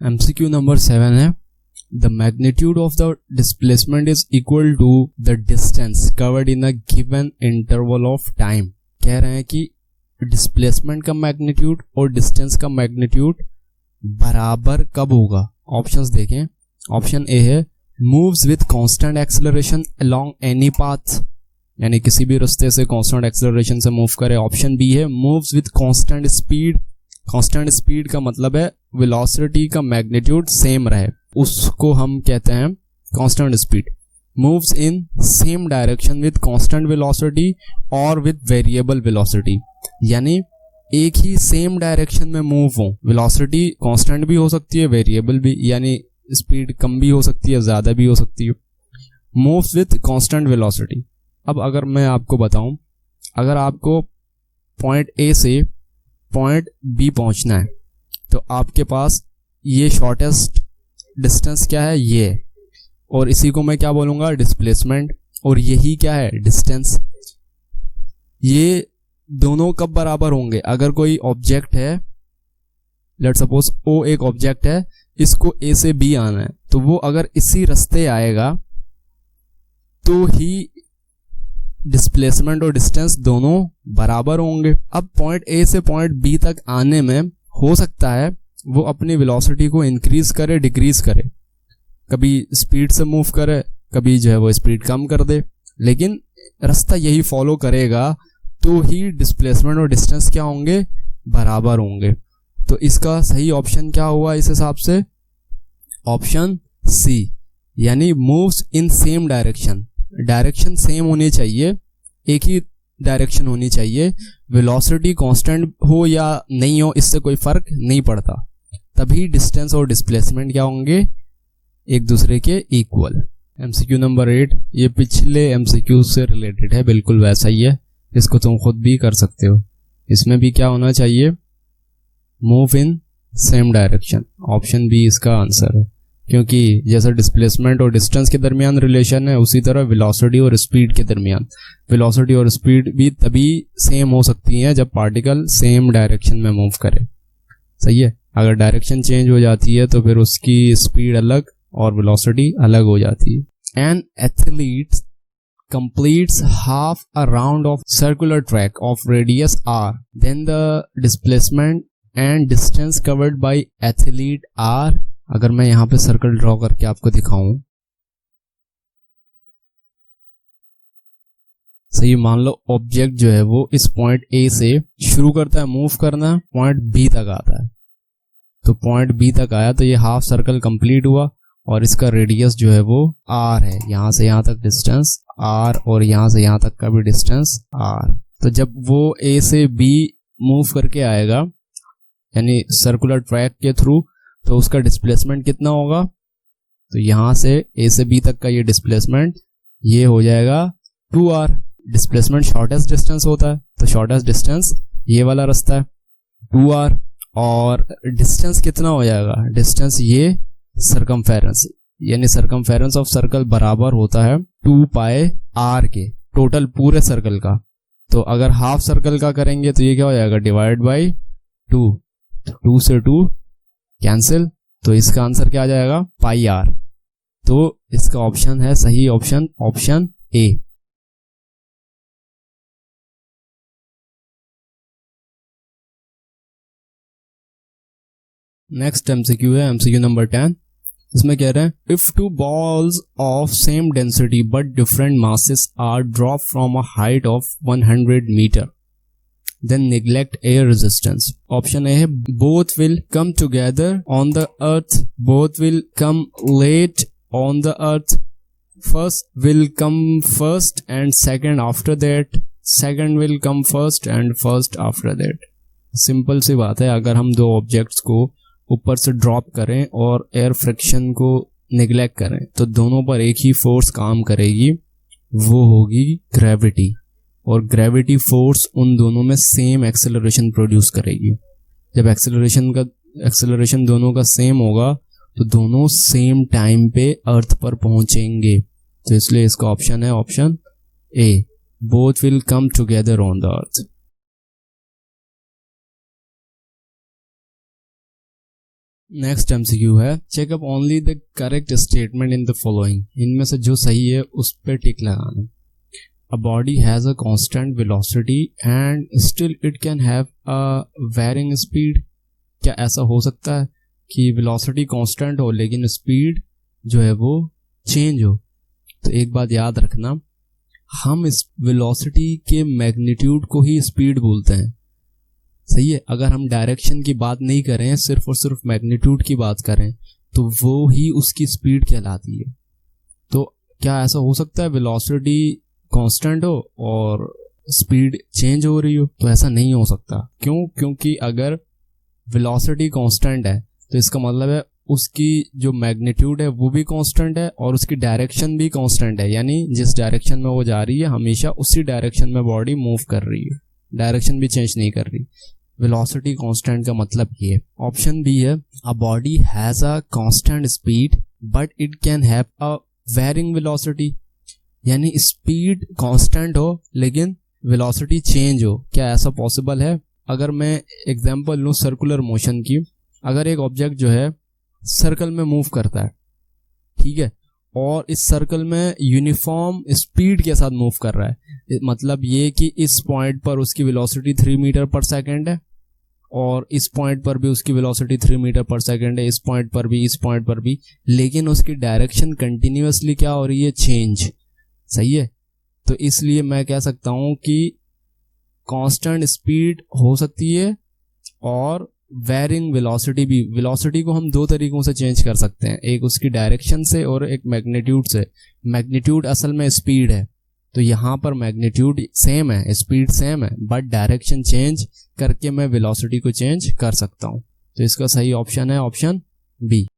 MCQ number 7 है the magnitude of the displacement is equal to the distance covered in a given interval of time. कह रहे हैं कि displacement का magnitude और डिस्टेंस का मैग्नीट्यूड बराबर कब होगा। ऑप्शंस देखें। ऑप्शन ए है moves with constant acceleration along any path, यानी किसी भी रास्ते से कांस्टेंट एक्सेलरेशन से मूव करे। ऑप्शन बी है moves with constant speed. Constant speed का मतलब है वेलोसिटी का मैग्नीट्यूड सेम रहे, उसको हम कहते हैं constant speed. Moves in same direction with constant velocity और विथ वेरिएबल वेलोसिटी, यानी एक ही सेम डायरेक्शन में मूव हो। वेलोसिटी कांस्टेंट भी हो सकती है, वेरिएबल भी, यानी स्पीड कम भी हो सकती है, ज़्यादा भी हो सकती है। Moves with constant velocity. अब अगर मैं आपको बताऊं, अगर आपको पॉइंट ए से पॉइंट बी पहुंचना है तो आपके पास ये शॉर्टेस्ट डिस्टेंस क्या है, ये, और इसी को मैं क्या बोलूँगा, डिस्प्लेसमेंट, और यही क्या है, डिस्टेंस। ये दोनों कब बराबर होंगे, अगर कोई ऑब्जेक्ट है, लेट सपोज ओ एक ऑब्जेक्ट है, इसको ए से बी आना है, तो वो अगर इसी रास्ते आएगा तो ही डिस्प्लेसमेंट और डिस्टेंस दोनों बराबर होंगे। अब पॉइंट ए से पॉइंट बी तक आने में हो सकता है वो अपनी वेलोसिटी को इंक्रीज करे, डिक्रीज करे, कभी स्पीड से मूव करे, कभी जो है वो स्पीड कम कर दे, लेकिन रास्ता यही फॉलो करेगा तो ही डिस्प्लेसमेंट और डिस्टेंस क्या होंगे, बराबर होंगे। तो इसका सही ऑप्शन क्या हुआ इस हिसाब से, ऑप्शन सी, यानी moves in same direction. Direction same होनी चाहिए, एक ही डायरेक्शन होनी चाहिए, वेलोसिटी कांस्टेंट हो या नहीं हो इससे कोई फर्क नहीं पड़ता, तभी डिस्टेंस और डिस्प्लेसमेंट क्या होंगे, एक दूसरे के इक्वल। MCQ नंबर 8 ये पिछले MCQ से रिलेटेड है, बिल्कुल वैसा ही है, इसको तुम खुद भी कर सकते हो। इसमें भी क्या होना चाहिए, move in same direction. Option B इसका आंसर है, क्योंकि जैसा डिस्प्लेसमेंट और डिस्टेंस के दरमियान रिलेशन है उसी तरह वेलोसिटी और स्पीड के दरमियान, वेलोसिटी और स्पीड भी तभी सेम हो सकती हैं जब पार्टिकल सेम डायरेक्शन में मूव करे। सही है, अगर डायरेक्शन चेंज हो जाती है तो फिर उसकी स्पीड अलग और वेलोसिटी अलग हो जाती है। An athlete completes half a round of circular track of radius r, then the displacement and distance covered by athlete r। अगर मैं यहाँ पे सर्कल ड्रॉ करके आपको दिखाऊं, सही, मान लो ऑब्जेक्ट जो है वो इस पॉइंट ए से शुरू करता है मूव करना, पॉइंट बी तक आता है, तो पॉइंट बी तक आया तो ये हाफ सर्कल कंप्लीट हुआ और इसका रेडियस जो है वो r है, यहाँ से यहाँ तक डिस्टेंस r और यहाँ से यहाँ तक का भी डिस्टेंस r। तो जब वो a से b मूव करके आएगा यानी सर्कुलर ट्रैक के थ्रू, तो उसका डिस्प्लेसमेंट कितना होगा, तो यहाँ से a से b तक का ये डिस्प्लेसमेंट ये हो जाएगा 2r। डिस्प्लेसमेंट शॉर्टेस्ट डिस्टेंस होता है, तो शॉर्टेस्ट डिस्टेंस ये वाला रास्ता है 2r, और डिस्टेंस कितना हो जाएगा, डिस्टेंस ये सरकमफेरेंस, यानी सरकमफेरेंस ऑफ सर्कल बराबर होता है 2 पाई r के, टोटल पूरे सर्कल का। तो अगर हाफ सर्कल का करेंगे तो ये क्या हो जाएगा, डिवाइड बाई 2, 2 से 2 कैंसिल, तो इसका आंसर क्या आ जाएगा, पाई r। तो इसका ऑप्शन है सही option, option A. Next MCQ है MCQ नंबर 10। इसमें कह रहे हैं if two balls of same density but different masses are drop from a height of 100 metre then neglect air resistance. Option A है both will come together on the earth, both will come late on the earth, first will come first and second after that, second will come first and first after that. Simple सी बात है, अगर हम दो objects को ऊपर से drop करें और एयर फ्रिक्शन को निगलेक्ट करें तो दोनों पर एक ही फोर्स काम करेगी, वो होगी ग्रेविटी, और ग्रेविटी फोर्स उन दोनों में सेम एक्सेलरेशन प्रोड्यूस करेगी। जब एक्सेलरेशन दोनों का सेम होगा तो दोनों सेम टाइम पे अर्थ पर पहुंचेंगे, तो इसलिए इसका ऑप्शन है option A, both will come together on the earth. Next MCQ है, checkup only the correct statement in the following. इनमें से जो सही है उस पर टिक लगाना। A body has a constant velocity and still it can have a varying speed. क्या ऐसा हो सकता है कि वेलोसिटी कांस्टेंट हो लेकिन स्पीड जो है वो चेंज हो? तो एक बात याद रखना, हम इस वेलोसिटी के मैग्नीट्यूड को ही स्पीड बोलते हैं, सही है। अगर हम डायरेक्शन की बात नहीं करें, सिर्फ और सिर्फ मैग्नीट्यूड की बात करें, तो वो ही उसकी स्पीड कहलाती है। तो क्या ऐसा हो सकता है वेलोसिटी कांस्टेंट हो और स्पीड चेंज हो रही हो? तो ऐसा नहीं हो सकता। क्यों? क्योंकि अगर वेलोसिटी कांस्टेंट है तो इसका मतलब है उसकी जो मैग्नीट्यूड है वो भी कांस्टेंट है और उसकी डायरेक्शन भी कांस्टेंट है, यानी जिस डायरेक्शन में वो जा रही है हमेशा उसी डायरेक्शन में बॉडी मूव कर रही है, डायरेक्शन भी चेंज नहीं कर रही। वेलोसिटी कांस्टेंट का मतलब ये। ऑप्शन बी है, a body has a constant speed but it can have a varying velocity, यानी स्पीड कांस्टेंट हो लेकिन वेलोसिटी चेंज हो। क्या ऐसा पॉसिबल है? अगर मैं एग्जांपल लूं सर्कुलर मोशन की, अगर एक ऑब्जेक्ट जो है सर्कल में मूव करता है, ठीक है, और इस सर्कल में यूनिफॉर्म स्पीड के साथ मूव कर रहा है, मतलब ये कि इस पॉइंट पर उसकी वेलोसिटी 3 मीटर पर सेकेंड है और इस पॉइंट पर भी उसकी वेलोसिटी 3 मीटर पर सेकेंड है, इस पॉइंट पर भी, इस पॉइंट पर भी, लेकिन उसकी डायरेक्शन कंटिन्यूअसली क्या हो रही है? चेंज, सही है। तो इसलिए मैं कह सकता हूं कि कांस्टेंट स्पीड हो सकती है और वेरिंग वेलोसिटी भी। वेलोसिटी को हम दो तरीकों से चेंज कर सकते हैं, एक उसकी डायरेक्शन से और एक मैग्नीट्यूड से। मैग्नीट्यूड असल में स्पीड है, तो यहाँ पर मैग्नीट्यूड सेम है, स्पीड सेम है, बट डायरेक्शन चेंज करके मैं वेलोसिटी को चेंज कर सकता हूँ। तो इसका सही ऑप्शन है ऑप्शन बी।